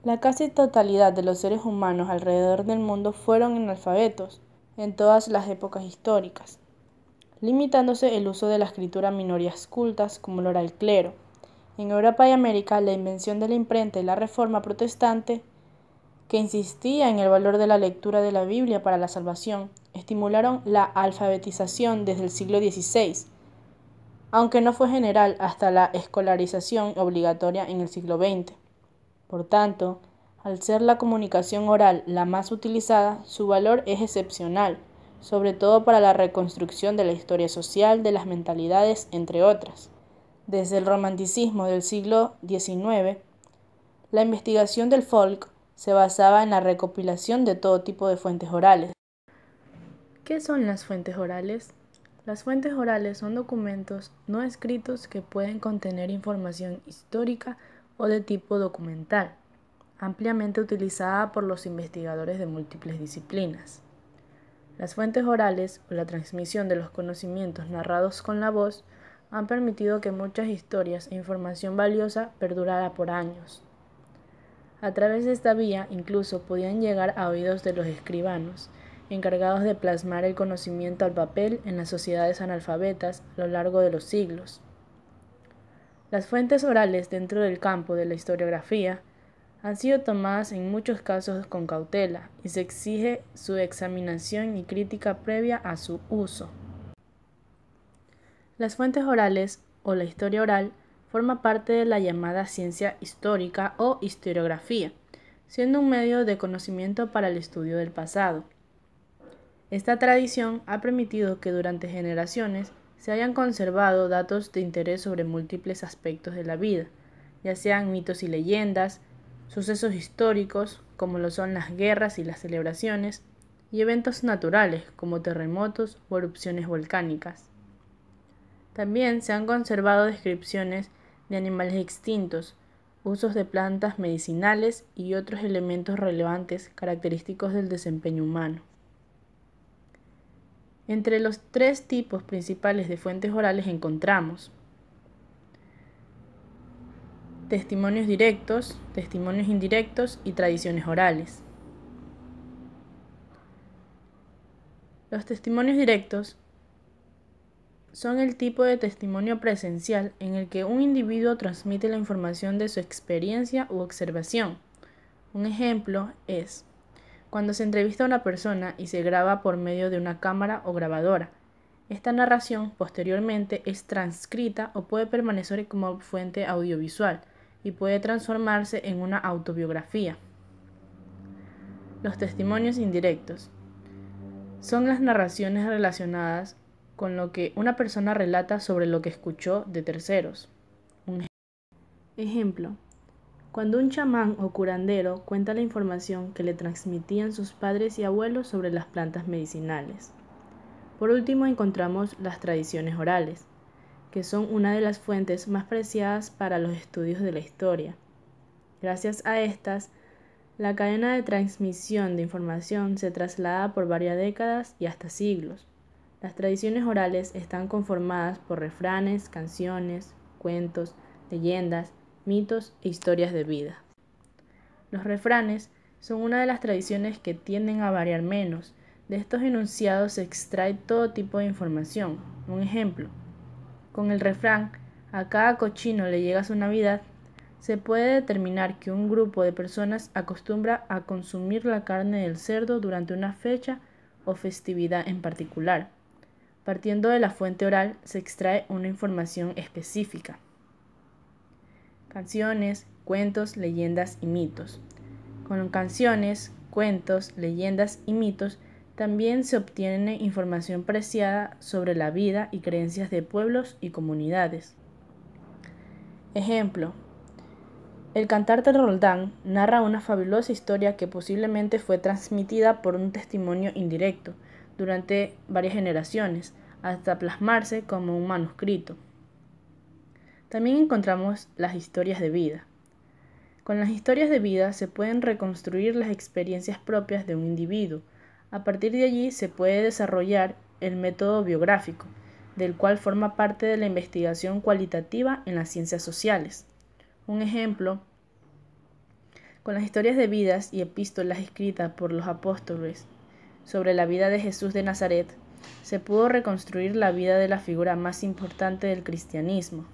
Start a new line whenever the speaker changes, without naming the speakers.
La casi totalidad de los seres humanos alrededor del mundo fueron analfabetos en todas las épocas históricas, limitándose el uso de la escritura a minorías cultas como lo era el clero. En Europa y América, la invención de la imprenta y la reforma protestante, que insistía en el valor de la lectura de la Biblia para la salvación, estimularon la alfabetización desde el siglo XVI, aunque no fue general hasta la escolarización obligatoria en el siglo XX. Por tanto, al ser la comunicación oral la más utilizada, su valor es excepcional, sobre todo para la reconstrucción de la historia social, de las mentalidades, entre otras. Desde el romanticismo del siglo XIX, la investigación del folk se basaba en la recopilación de todo tipo de fuentes orales. ¿Qué son las fuentes orales? Las fuentes orales son documentos no escritos que pueden contener información histórica o de tipo documental, ampliamente utilizada por los investigadores de múltiples disciplinas. Las fuentes orales, o la transmisión de los conocimientos narrados con la voz, han permitido que muchas historias e información valiosa perdurara por años. A través de esta vía incluso podían llegar a oídos de los escribanos, encargados de plasmar el conocimiento al papel en las sociedades analfabetas a lo largo de los siglos. Las fuentes orales dentro del campo de la historiografía han sido tomadas en muchos casos con cautela y se exige su examinación y crítica previa a su uso. Las fuentes orales o la historia oral forma parte de la llamada ciencia histórica o historiografía, siendo un medio de conocimiento para el estudio del pasado. Esta tradición ha permitido que durante generaciones se hayan conservado datos de interés sobre múltiples aspectos de la vida, ya sean mitos y leyendas, sucesos históricos, como lo son las guerras y las celebraciones, y eventos naturales, como terremotos o erupciones volcánicas. También se han conservado descripciones de animales extintos, usos de plantas medicinales y otros elementos relevantes característicos del desempeño humano. Entre los tres tipos principales de fuentes orales encontramos testimonios directos, testimonios indirectos y tradiciones orales. Los testimonios directos son el tipo de testimonio presencial en el que un individuo transmite la información de su experiencia u observación. Un ejemplo es cuando se entrevista a una persona y se graba por medio de una cámara o grabadora. Esta narración posteriormente es transcrita o puede permanecer como fuente audiovisual y puede transformarse en una autobiografía. Los testimonios indirectos son las narraciones relacionadas con lo que una persona relata sobre lo que escuchó de terceros. Un ejemplo, cuando un chamán o curandero cuenta la información que le transmitían sus padres y abuelos sobre las plantas medicinales. Por último, encontramos las tradiciones orales, que son una de las fuentes más preciadas para los estudios de la historia. Gracias a estas, la cadena de transmisión de información se traslada por varias décadas y hasta siglos. Las tradiciones orales están conformadas por refranes, canciones, cuentos, leyendas, mitos e historias de vida. Los refranes son una de las tradiciones que tienden a variar menos. De estos enunciados se extrae todo tipo de información. Un ejemplo, con el refrán "a cada cochino le llega su Navidad", se puede determinar que un grupo de personas acostumbra a consumir la carne del cerdo durante una fecha o festividad en particular. Partiendo de la fuente oral se extrae una información específica. Canciones, cuentos, leyendas y mitos. Con canciones, cuentos, leyendas y mitos también se obtiene información preciada sobre la vida y creencias de pueblos y comunidades. Ejemplo, el Cantar de Roldán narra una fabulosa historia que posiblemente fue transmitida por un testimonio indirecto durante varias generaciones, hasta plasmarse como un manuscrito. También encontramos las historias de vida. Con las historias de vida se pueden reconstruir las experiencias propias de un individuo. A partir de allí se puede desarrollar el método biográfico, del cual forma parte de la investigación cualitativa en las ciencias sociales. Un ejemplo, Con las historias de vidas y epístolas escritas por los apóstoles sobre la vida de Jesús de Nazaret, se pudo reconstruir la vida de la figura más importante del cristianismo.